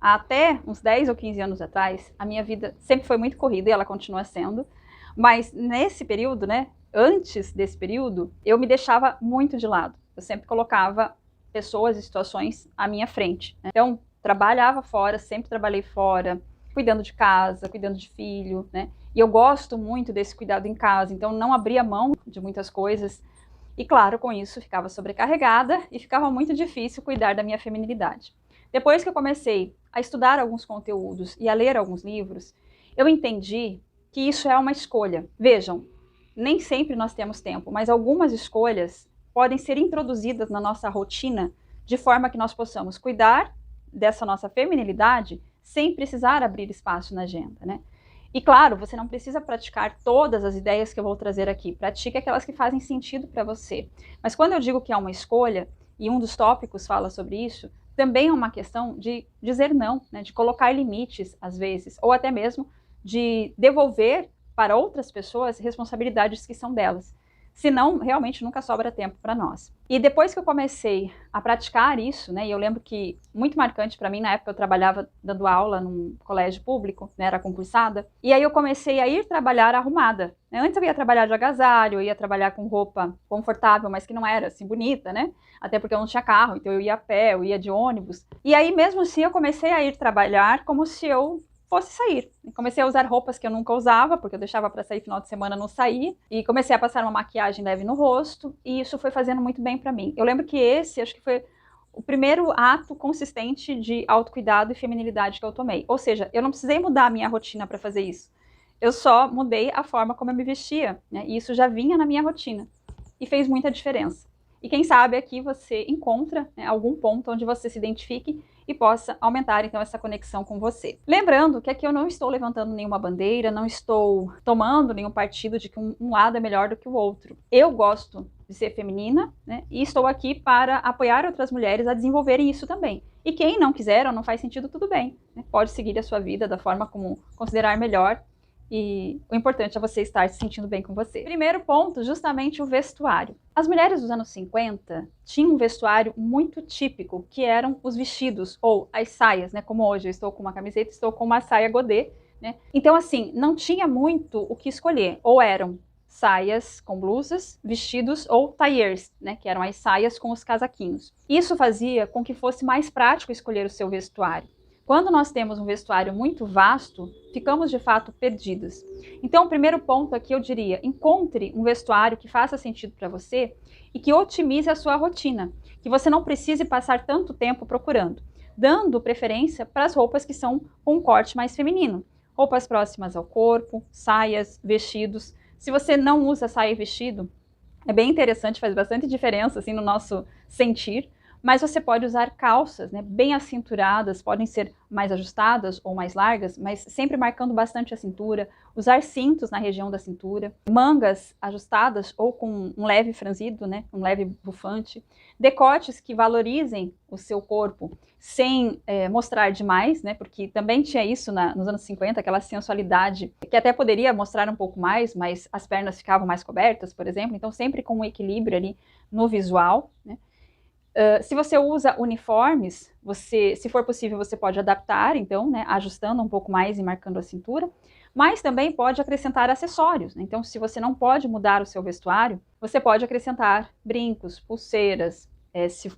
Até uns 10 ou 15 anos atrás, a minha vida sempre foi muito corrida e ela continua sendo, mas nesse período, né, antes desse período, eu me deixava muito de lado. Eu sempre colocava pessoas e situações à minha frente, né? Então, trabalhava fora, sempre trabalhei fora, cuidando de casa, cuidando de filho, né? E eu gosto muito desse cuidado em casa, então não abria mão de muitas coisas. E claro, com isso ficava sobrecarregada e ficava muito difícil cuidar da minha feminilidade. Depois que eu comecei a estudar alguns conteúdos e a ler alguns livros, eu entendi que isso é uma escolha. Vejam, nem sempre nós temos tempo, mas algumas escolhas podem ser introduzidas na nossa rotina de forma que nós possamos cuidar dessa nossa feminilidade sem precisar abrir espaço na agenda, né? E claro, você não precisa praticar todas as ideias que eu vou trazer aqui. Pratique aquelas que fazem sentido para você. Mas quando eu digo que é uma escolha, e um dos tópicos fala sobre isso, também é uma questão de dizer não, né? De colocar limites, às vezes, ou até mesmo de devolver para outras pessoas responsabilidades que são delas. Senão, realmente nunca sobra tempo para nós. E depois que eu comecei a praticar isso, né, e eu lembro que, muito marcante para mim, na época eu trabalhava dando aula num colégio público, né, era concursada, e aí eu comecei a ir trabalhar arrumada. Né? Antes eu ia trabalhar de agasalho, eu ia trabalhar com roupa confortável, mas que não era assim bonita, né? Até porque eu não tinha carro, então eu ia a pé, eu ia de ônibus. E aí mesmo assim eu comecei a ir trabalhar como se eu fosse sair. Comecei a usar roupas que eu nunca usava, porque eu deixava para sair final de semana, não saía. E comecei a passar uma maquiagem leve no rosto, e isso foi fazendo muito bem para mim. Eu lembro que esse, acho que foi o primeiro ato consistente de autocuidado e feminilidade que eu tomei. Ou seja, eu não precisei mudar a minha rotina para fazer isso. Eu só mudei a forma como eu me vestia, né? E isso já vinha na minha rotina. E fez muita diferença. E quem sabe aqui você encontra, né, algum ponto onde você se identifique e possa aumentar, então, essa conexão com você. Lembrando que aqui eu não estou levantando nenhuma bandeira, não estou tomando nenhum partido de que um lado é melhor do que o outro. Eu gosto de ser feminina, né, e estou aqui para apoiar outras mulheres a desenvolverem isso também. E quem não quiser ou não faz sentido, tudo bem, né, pode seguir a sua vida da forma como considerar melhor. E o importante é você estar se sentindo bem com você. Primeiro ponto, justamente o vestuário. As mulheres dos anos 50 tinham um vestuário muito típico, que eram os vestidos ou as saias, né? Como hoje eu estou com uma camiseta, estou com uma saia godê, né? Então, assim, não tinha muito o que escolher. Ou eram saias com blusas, vestidos ou tailleurs, né? Que eram as saias com os casaquinhos. Isso fazia com que fosse mais prático escolher o seu vestuário. Quando nós temos um vestuário muito vasto, ficamos de fato perdidas. Então, o primeiro ponto aqui eu diria, encontre um vestuário que faça sentido para você e que otimize a sua rotina, que você não precise passar tanto tempo procurando, dando preferência para as roupas que são com um corte mais feminino. Roupas próximas ao corpo, saias, vestidos. Se você não usa saia e vestido, é bem interessante, faz bastante diferença assim, no nosso sentir. Mas você pode usar calças, né, bem acinturadas, podem ser mais ajustadas ou mais largas, mas sempre marcando bastante a cintura. Usar cintos na região da cintura, mangas ajustadas ou com um leve franzido, né, um leve bufante. Decotes que valorizem o seu corpo sem mostrar demais, né, porque também tinha isso nos anos 50, aquela sensualidade que até poderia mostrar um pouco mais, mas as pernas ficavam mais cobertas, por exemplo. Então sempre com um equilíbrio ali no visual, né. Se você usa uniformes, se for possível, você pode adaptar, então, né, ajustando um pouco mais e marcando a cintura, mas também pode acrescentar acessórios, né? Então, se você não pode mudar o seu vestuário, você pode acrescentar brincos, pulseiras, se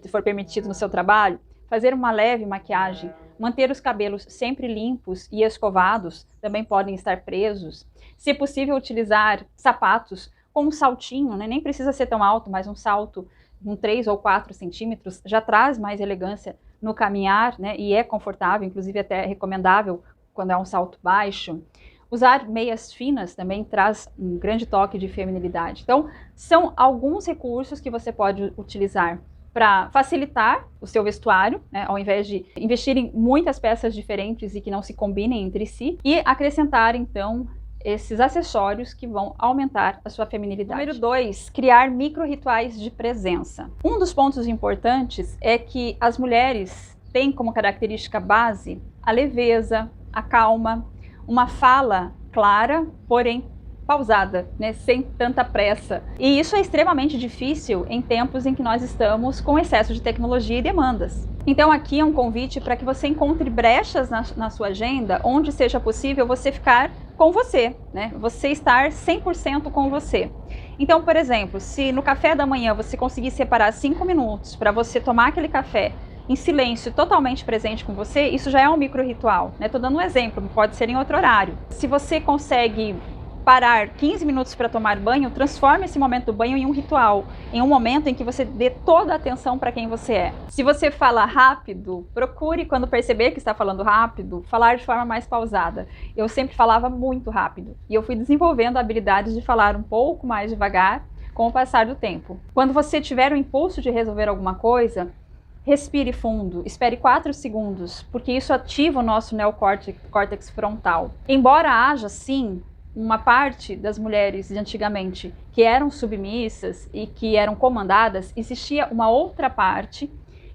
for permitido no seu trabalho, fazer uma leve maquiagem, manter os cabelos sempre limpos e escovados, também podem estar presos. Se possível, utilizar sapatos com um saltinho, né? Nem precisa ser tão alto, mas um salto com 3 ou 4 centímetros, já traz mais elegância no caminhar, né, e é confortável, inclusive até recomendável quando é um salto baixo. Usar meias finas também traz um grande toque de feminilidade. Então, são alguns recursos que você pode utilizar para facilitar o seu vestuário, né, ao invés de investir em muitas peças diferentes e que não se combinem entre si, e acrescentar, então, esses acessórios que vão aumentar a sua feminilidade. Número 2, criar micro-rituais de presença. Um dos pontos importantes é que as mulheres têm como característica base a leveza, a calma, uma fala clara, porém pausada, né, sem tanta pressa. E isso é extremamente difícil em tempos em que nós estamos com excesso de tecnologia e demandas. Então aqui é um convite para que você encontre brechas na sua agenda onde seja possível você ficar com você, né? Você estar 100% com você. Então, por exemplo, se no café da manhã você conseguir separar 5 minutos para você tomar aquele café em silêncio, totalmente presente com você, isso já é um micro ritual, né? Tô dando um exemplo, pode ser em outro horário. Se você consegue parar 15 minutos para tomar banho, transforme esse momento do banho em um ritual, em um momento em que você dê toda a atenção para quem você é. Se você fala rápido, procure, quando perceber que está falando rápido, falar de forma mais pausada. Eu sempre falava muito rápido e eu fui desenvolvendo habilidades de falar um pouco mais devagar com o passar do tempo. Quando você tiver o impulso de resolver alguma coisa, respire fundo, espere 4 segundos, porque isso ativa o nosso neocórtex frontal. Embora haja, sim, uma parte das mulheres de antigamente que eram submissas e que eram comandadas, existia uma outra parte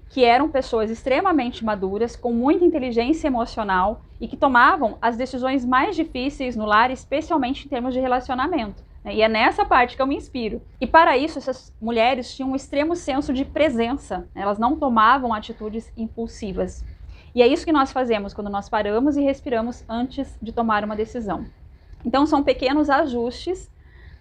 que eram pessoas extremamente maduras, com muita inteligência emocional e que tomavam as decisões mais difíceis no lar, especialmente em termos de relacionamento. E é nessa parte que eu me inspiro. E para isso, essas mulheres tinham um extremo senso de presença, elas não tomavam atitudes impulsivas. E é isso que nós fazemos quando nós paramos e respiramos antes de tomar uma decisão. Então são pequenos ajustes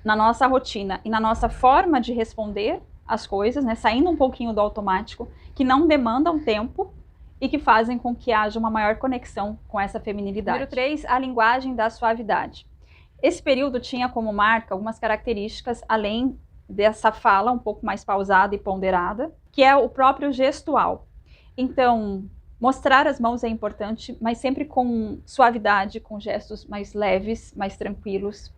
na nossa rotina e na nossa forma de responder as coisas, né, saindo um pouquinho do automático, que não demandam tempo e que fazem com que haja uma maior conexão com essa feminilidade. Número 3, a linguagem da suavidade. Esse período tinha como marca algumas características, além dessa fala um pouco mais pausada e ponderada, que é o próprio gestual. Então, mostrar as mãos é importante, mas sempre com suavidade, com gestos mais leves, mais tranquilos.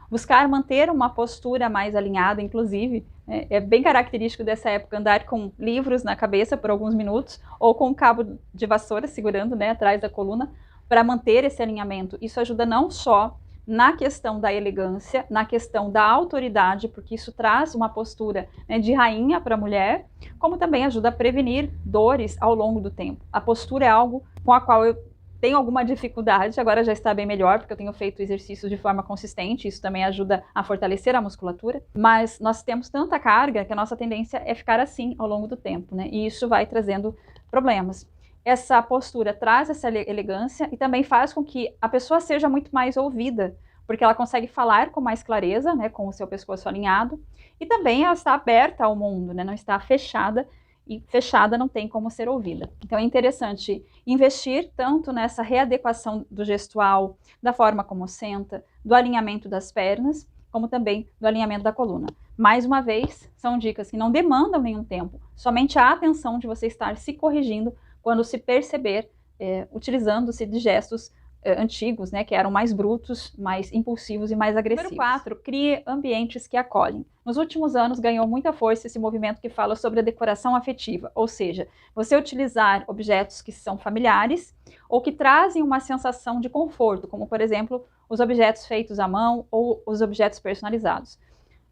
Buscar manter uma postura mais alinhada, inclusive, é bem característico dessa época andar com livros na cabeça por alguns minutos, ou com um cabo de vassoura segurando, né, atrás da coluna, para manter esse alinhamento. Isso ajuda não só na questão da elegância, na questão da autoridade, porque isso traz uma postura, né, de rainha para a mulher, como também ajuda a prevenir dores ao longo do tempo. A postura é algo com a qual eu tenho alguma dificuldade, agora já está bem melhor, porque eu tenho feito exercícios de forma consistente, isso também ajuda a fortalecer a musculatura, mas nós temos tanta carga que a nossa tendência é ficar assim ao longo do tempo, né? E isso vai trazendo problemas. Essa postura traz essa elegância e também faz com que a pessoa seja muito mais ouvida, porque ela consegue falar com mais clareza, né, com o seu pescoço alinhado, e também ela está aberta ao mundo, né, não está fechada, e fechada não tem como ser ouvida. Então é interessante investir tanto nessa readequação do gestual, da forma como senta, do alinhamento das pernas, como também do alinhamento da coluna. Mais uma vez, são dicas que não demandam nenhum tempo, somente a atenção de você estar se corrigindo quando se perceber utilizando-se de gestos antigos, né, que eram mais brutos, mais impulsivos e mais agressivos. Número 4, crie ambientes que acolhem. Nos últimos anos ganhou muita força esse movimento que fala sobre a decoração afetiva, ou seja, você utilizar objetos que são familiares ou que trazem uma sensação de conforto, como por exemplo, os objetos feitos à mão ou os objetos personalizados.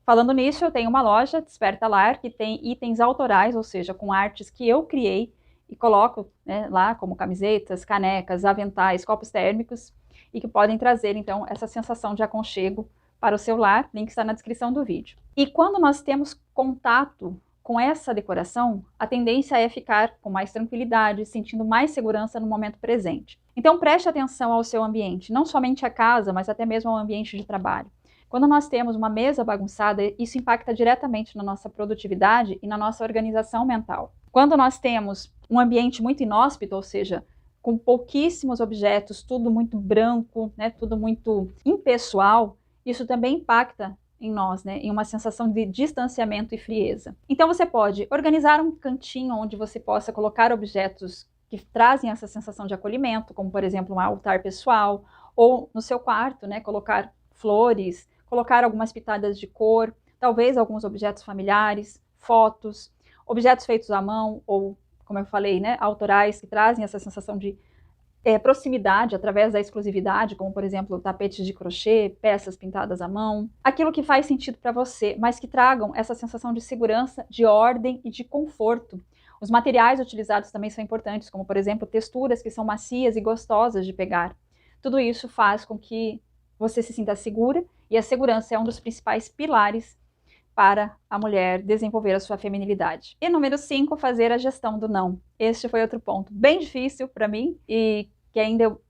Falando nisso, eu tenho uma loja, Desperta Lar, que tem itens autorais, ou seja, com artes que eu criei e coloco, né, lá como camisetas, canecas, aventais, copos térmicos e que podem trazer então essa sensação de aconchego para o seu lar. Link está na descrição do vídeo. E quando nós temos contato com essa decoração, a tendência é ficar com mais tranquilidade, sentindo mais segurança no momento presente. Então preste atenção ao seu ambiente, não somente a casa, mas até mesmo ao ambiente de trabalho. Quando nós temos uma mesa bagunçada, isso impacta diretamente na nossa produtividade e na nossa organização mental. Quando nós temos um ambiente muito inóspito, ou seja, com pouquíssimos objetos, tudo muito branco, né, tudo muito impessoal, isso também impacta em nós, né, em uma sensação de distanciamento e frieza. Então você pode organizar um cantinho onde você possa colocar objetos que trazem essa sensação de acolhimento, como por exemplo um altar pessoal, ou no seu quarto, né, colocar flores, colocar algumas pitadas de cor, talvez alguns objetos familiares, fotos, objetos feitos à mão ou, como eu falei, né, autorais, que trazem essa sensação de proximidade através da exclusividade, como por exemplo tapetes de crochê, peças pintadas à mão, aquilo que faz sentido para você, mas que tragam essa sensação de segurança, de ordem e de conforto. Os materiais utilizados também são importantes, como por exemplo texturas que são macias e gostosas de pegar. Tudo isso faz com que você se sinta segura E a segurança é um dos principais pilares para a mulher desenvolver a sua feminilidade. E número 5, fazer a gestão do não. Este foi outro ponto bem difícil para mim e que ainda eu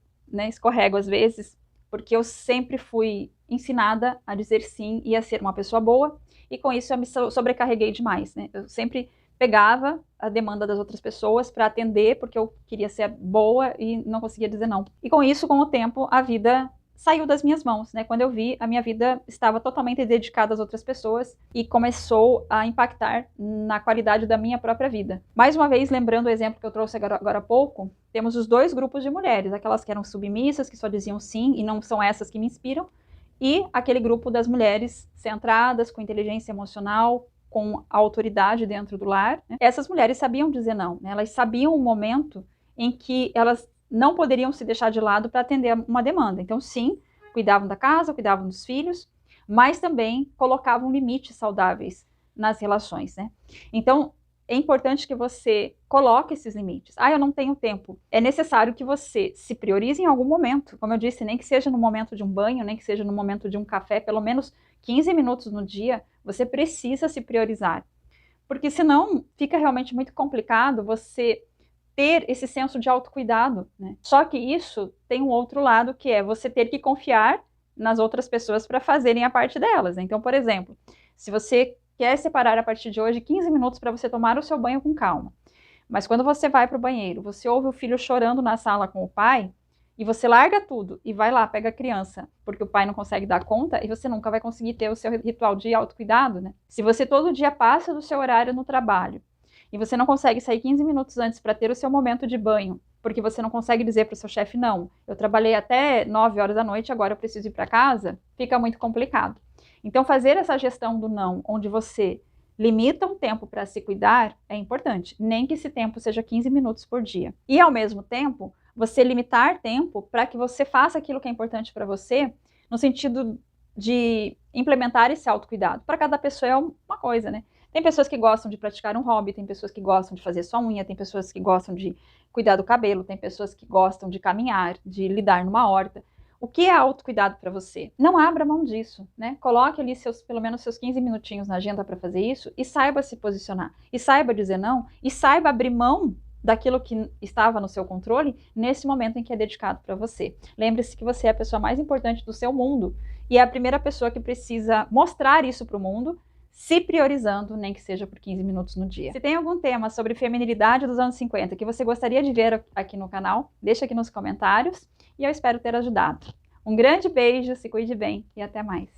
escorrego às vezes, porque eu sempre fui ensinada a dizer sim e a ser uma pessoa boa, e com isso eu me sobrecarreguei demais, né? Eu sempre pegava a demanda das outras pessoas para atender, porque eu queria ser boa e não conseguia dizer não. E com isso, com o tempo, a vida saiu das minhas mãos, né? Quando eu vi, a minha vida estava totalmente dedicada às outras pessoas e começou a impactar na qualidade da minha própria vida. Mais uma vez, lembrando o exemplo que eu trouxe agora há pouco, temos os dois grupos de mulheres, aquelas que eram submissas, que só diziam sim e não são essas que me inspiram, e aquele grupo das mulheres centradas, com inteligência emocional, com autoridade dentro do lar, né? Essas mulheres sabiam dizer não, né? Elas sabiam o momento em que elas não poderiam se deixar de lado para atender uma demanda. Então, sim, cuidavam da casa, cuidavam dos filhos, mas também colocavam limites saudáveis nas relações, né? Então, é importante que você coloque esses limites. Eu não tenho tempo. É necessário que você se priorize em algum momento. Como eu disse, nem que seja no momento de um banho, nem que seja no momento de um café, pelo menos 15 minutos no dia, você precisa se priorizar. Porque senão fica realmente muito complicado você ter esse senso de autocuidado, né? Só que isso tem um outro lado, que é você ter que confiar nas outras pessoas para fazerem a parte delas. Então, por exemplo, se você quer separar a partir de hoje 15 minutos para você tomar o seu banho com calma, mas quando você vai para o banheiro, você ouve o filho chorando na sala com o pai, e você larga tudo e vai lá, pega a criança, porque o pai não consegue dar conta, e você nunca vai conseguir ter o seu ritual de autocuidado, né? Se você todo dia passa do seu horário no trabalho, e você não consegue sair 15 minutos antes para ter o seu momento de banho, porque você não consegue dizer para o seu chefe, não, eu trabalhei até 9 horas da noite, agora eu preciso ir para casa, fica muito complicado. Então, fazer essa gestão do não, onde você limita um tempo para se cuidar, é importante, nem que esse tempo seja 15 minutos por dia. E, ao mesmo tempo, você limitar tempo para que você faça aquilo que é importante para você, no sentido de implementar esse autocuidado. Para cada pessoa é uma coisa, né? Tem pessoas que gostam de praticar um hobby, tem pessoas que gostam de fazer sua unha, tem pessoas que gostam de cuidar do cabelo, tem pessoas que gostam de caminhar, de lidar numa horta. O que é autocuidado para você? Não abra mão disso, né? Coloque ali pelo menos seus 15 minutinhos na agenda para fazer isso e saiba se posicionar, e saiba dizer não, e saiba abrir mão daquilo que estava no seu controle nesse momento em que é dedicado para você. Lembre-se que você é a pessoa mais importante do seu mundo e é a primeira pessoa que precisa mostrar isso para o mundo, se priorizando, nem que seja por 15 minutos no dia. Se tem algum tema sobre feminilidade dos anos 50 que você gostaria de ver aqui no canal, deixa aqui nos comentários e eu espero ter ajudado. Um grande beijo, se cuide bem e até mais.